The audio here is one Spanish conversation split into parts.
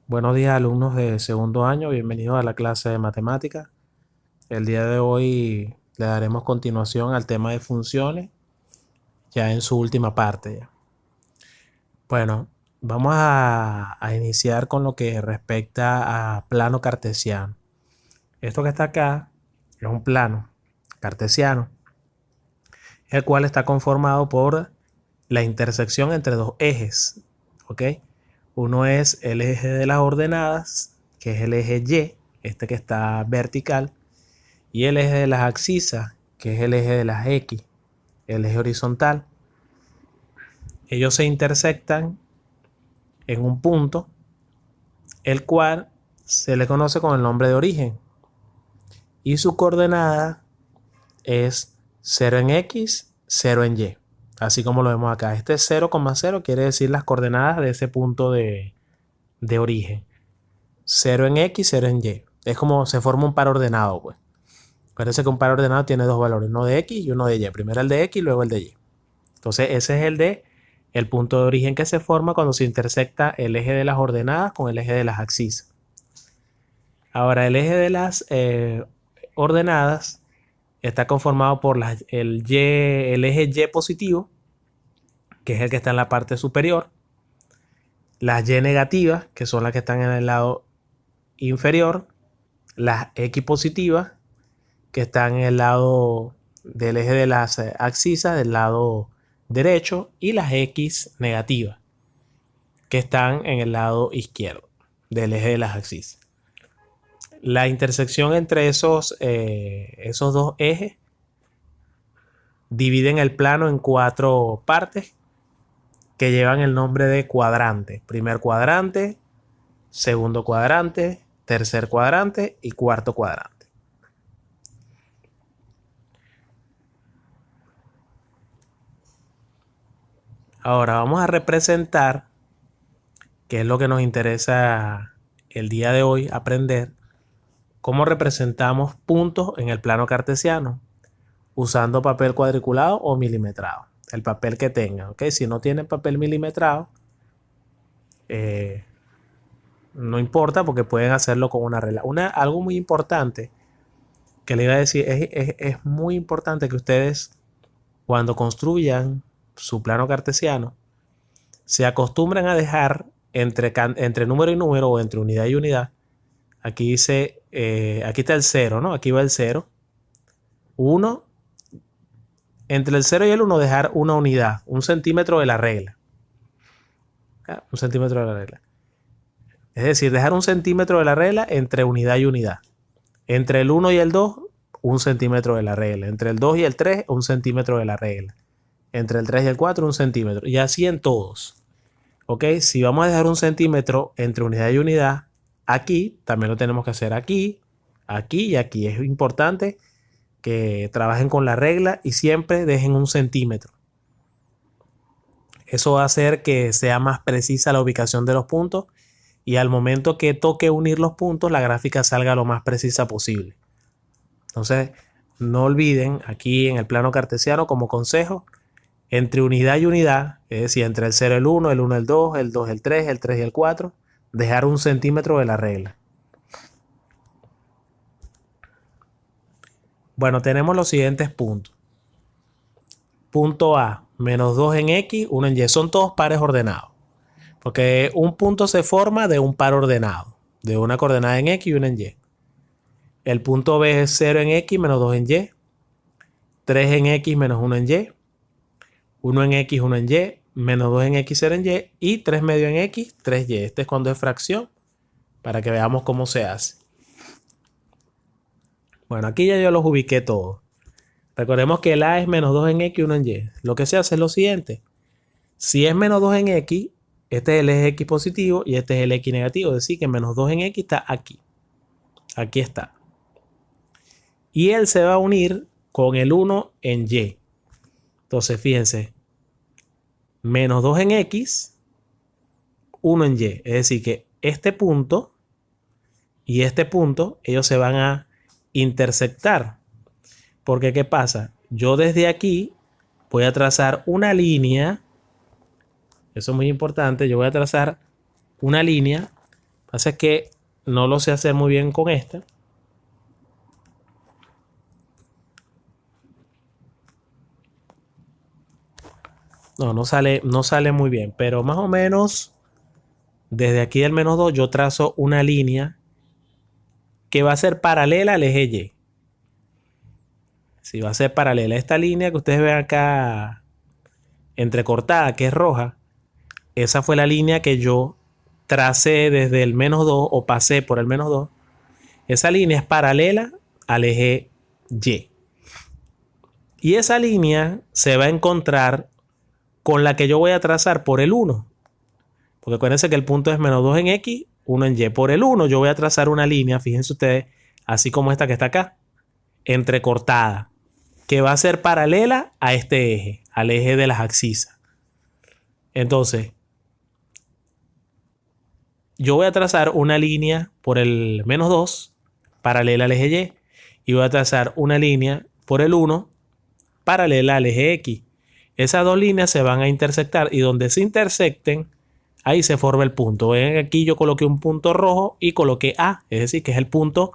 Buenos días, alumnos de segundo año, bienvenidos a la clase de matemáticas. El día de hoy le daremos continuación al tema de funciones, ya en su última parte. Bueno, vamos a iniciar con lo que respecta a plano cartesiano. Esto que está acá es un plano cartesiano, el cual está conformado por la intersección entre dos ejes, ¿ok? Uno es el eje de las ordenadas, que es el eje Y, este que está vertical, y el eje de las abscisas, que es el eje de las X, el eje horizontal. Ellos se intersectan en un punto, el cual se le conoce con el nombre de origen, y su coordenada es 0 en X, 0 en Y. Así como lo vemos acá. Este 0,0 quiere decir las coordenadas de ese punto de origen. 0 en X, 0 en Y. Es como se forma un par ordenado, pues. Parece que un par ordenado tiene dos valores, uno de X y uno de Y. Primero el de X y luego el de Y. Entonces ese es el punto de origen que se forma cuando se intersecta el eje de las ordenadas con el eje de las abscisas. Ahora el eje de las ordenadas está conformado por el eje Y positivo, que es el que está en la parte superior, las Y negativas, que son las que están en el lado inferior, las X positivas, que están en el lado del eje de las abscisas, del lado derecho, y las X negativas, que están en el lado izquierdo del eje de las abscisas. La intersección entre esos dos ejes dividen el plano en cuatro partes que llevan el nombre de cuadrante. Primer cuadrante, segundo cuadrante, tercer cuadrante y cuarto cuadrante. Ahora vamos a representar, que es lo que nos interesa el día de hoy aprender, cómo representamos puntos en el plano cartesiano usando papel cuadriculado o milimetrado. El papel que tengan, ¿ok? Si no tienen papel milimetrado, no importa porque pueden hacerlo con una regla. Algo muy importante que le iba a decir, es muy importante que ustedes cuando construyan su plano cartesiano se acostumbren a dejar entre número y número o entre unidad y unidad. Aquí dice, aquí está el 0, ¿no? Aquí va el 0. 1, entre el 0 y el 1 dejar una unidad, un centímetro de la regla. Un centímetro de la regla. Es decir, dejar un centímetro de la regla entre unidad y unidad. Entre el 1 y el 2, un centímetro de la regla. Entre el 2 y el 3, un centímetro de la regla. Entre el 3 y el 4, un centímetro. Y así en todos. ¿Ok? Si vamos a dejar un centímetro entre unidad y unidad, aquí también lo tenemos que hacer aquí, aquí y aquí. Es importante que trabajen con la regla y siempre dejen un centímetro. Eso va a hacer que sea más precisa la ubicación de los puntos y al momento que toque unir los puntos, la gráfica salga lo más precisa posible. Entonces, no olviden aquí en el plano cartesiano como consejo, entre unidad y unidad, es decir, entre el 0 y el 1, el 1 y el 2, el 2 y el 3, el 3 y el 4, dejar un centímetro de la regla. Bueno, tenemos los siguientes puntos. Punto A, menos 2 en X, 1 en Y. Son todos pares ordenados. Porque un punto se forma de un par ordenado, de una coordenada en X y una en Y. El punto B es 0 en X menos 2 en Y, 3 en X menos 1 en Y, 1 en X, 1 en Y, menos 2 en X, 0 en Y y 3 medio en X, 3Y. Este es cuando es fracción, para que veamos cómo se hace. Bueno, aquí ya yo los ubiqué todos. Recordemos que el A es menos 2 en X y 1 en Y. Lo que se hace es lo siguiente. Si es menos 2 en X, este es el eje X positivo y este es el X negativo. Es decir, que menos 2 en X está aquí. Aquí está. Y él se va a unir con el 1 en Y. Entonces, fíjense. Menos 2 en X, 1 en Y. Es decir, que este punto y este punto, ellos se van a intersectar. Porque, ¿qué pasa? Yo desde aquí voy a trazar una línea. Eso es muy importante. Yo voy a trazar una línea Pasa es que no lo sé hacer muy bien con esta. No sale muy bien, pero más o menos desde aquí del menos 2 yo trazo una línea que va a ser paralela al eje Y. Si va a ser paralela a esta línea que ustedes ven acá entrecortada, que es roja, esa fue la línea que yo tracé desde el menos 2 o pasé por el menos 2. Esa línea es paralela al eje Y. Y esa línea se va a encontrar con la que yo voy a trazar por el 1. Porque acuérdense que el punto es menos 2 en X, 1 en Y. Por el 1 yo voy a trazar una línea, fíjense ustedes, así como esta que está acá, entrecortada, que va a ser paralela a este eje, al eje de las abscisas. Entonces, yo voy a trazar una línea por el menos 2, paralela al eje Y, y voy a trazar una línea por el 1, paralela al eje X. Esas dos líneas se van a intersectar y donde se intersecten, ahí se forma el punto. Ven aquí yo coloqué un punto rojo y coloqué A, es decir, que es el punto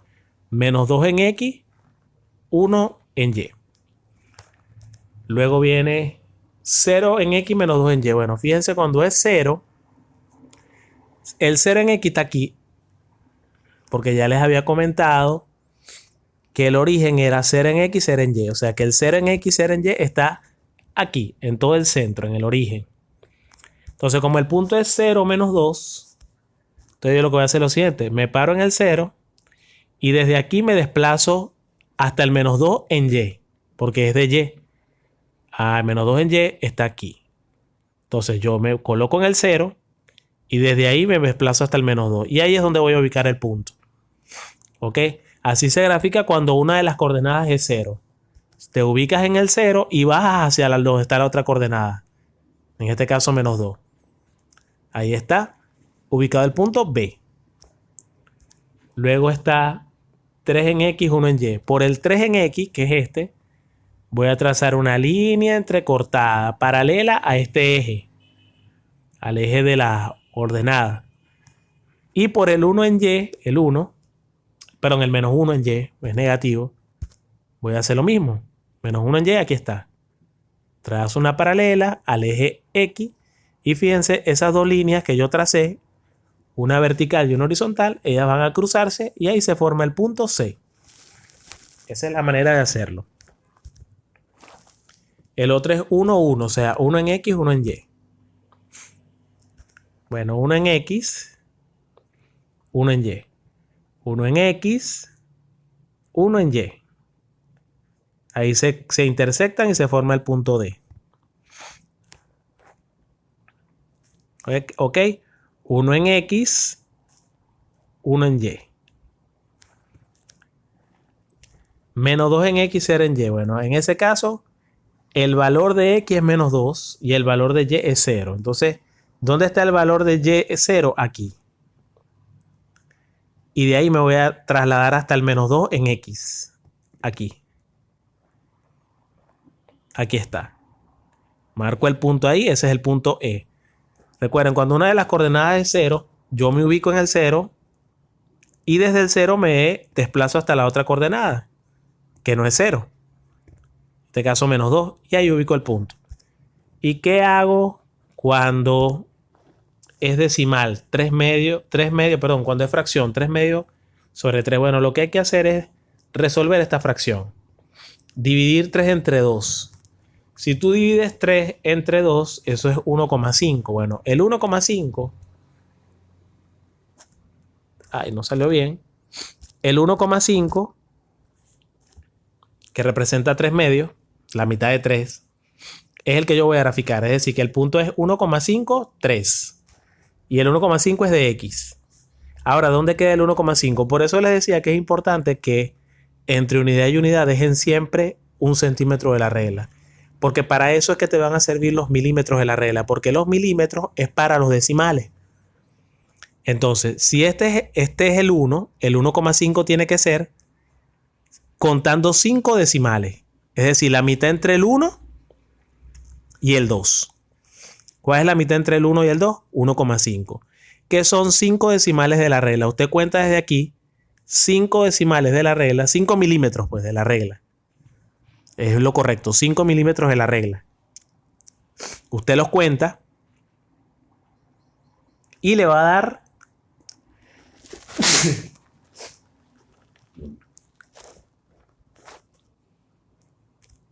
menos 2 en X, 1 en Y. Luego viene 0 en X menos 2 en Y. Bueno, fíjense cuando es 0, el 0 en X está aquí, porque ya les había comentado que el origen era 0 en X, 0 en Y. O sea que el 0 en X, 0 en Y está aquí, en todo el centro, en el origen. Entonces, como el punto es 0 menos 2, entonces yo lo que voy a hacer es lo siguiente. Me paro en el 0 y desde aquí me desplazo hasta el menos 2 en Y, porque es de Y. El menos 2 en Y está aquí. Entonces yo me coloco en el 0 y desde ahí me desplazo hasta el menos 2. Y ahí es donde voy a ubicar el punto. ¿Ok? Así se grafica cuando una de las coordenadas es 0. Te ubicas en el 0 y bajas hacia donde está la otra coordenada. En este caso, menos 2. Ahí está ubicado el punto B. Luego está 3 en X, 1 en Y. Por el 3 en X, que es este, voy a trazar una línea entrecortada paralela a este eje, al eje de la ordenada. Y por el 1 en Y, el menos 1 en Y, es negativo, voy a hacer lo mismo. Menos 1 en Y, aquí está. Trazo una paralela al eje X y fíjense, esas dos líneas que yo tracé, una vertical y una horizontal, ellas van a cruzarse y ahí se forma el punto C. Esa es la manera de hacerlo. El otro es 1, 1, o sea, 1 en X, 1 en Y. Bueno, 1 en X, 1 en Y. 1 en X, 1 en Y. Ahí se intersectan y se forma el punto D. Ok, 1 en X, 1 en Y. Menos 2 en X, 0 en Y. Bueno, en ese caso, el valor de X es menos 2 y el valor de Y es 0. Entonces, ¿dónde está el valor de Y 0? Aquí. Y de ahí me voy a trasladar hasta el menos 2 en X. Aquí. Aquí está. Marco el punto ahí, ese es el punto E. Recuerden, cuando una de las coordenadas es 0, yo me ubico en el 0 y desde el 0 me desplazo hasta la otra coordenada, que no es 0. En este caso menos 2, y ahí ubico el punto. ¿Y qué hago cuando es decimal? 3 medios, cuando es fracción, 3 medios sobre 3. Bueno, lo que hay que hacer es resolver esta fracción. Dividir 3 entre 2. Si tú divides 3 entre 2, eso es 1,5. Bueno, el 1,5... Ay, no salió bien. El 1,5, que representa 3 medios, la mitad de 3, es el que yo voy a graficar. Es decir, que el punto es 1,5, 3. Y el 1,5 es de X. Ahora, ¿dónde queda el 1,5? Por eso les decía que es importante que entre unidad y unidad dejen siempre 1 centímetro de la regla. Porque para eso es que te van a servir los milímetros de la regla. Porque los milímetros es para los decimales. Entonces, si este es el 1, el 1,5 tiene que ser contando 5 decimales. Es decir, la mitad entre el 1 y el 2. ¿Cuál es la mitad entre el 1 y el 2? 1,5. que son 5 decimales de la regla. Usted cuenta desde aquí 5 decimales de la regla, 5 milímetros pues de la regla. Es lo correcto, 5 milímetros de la regla. Usted los cuenta y le va a dar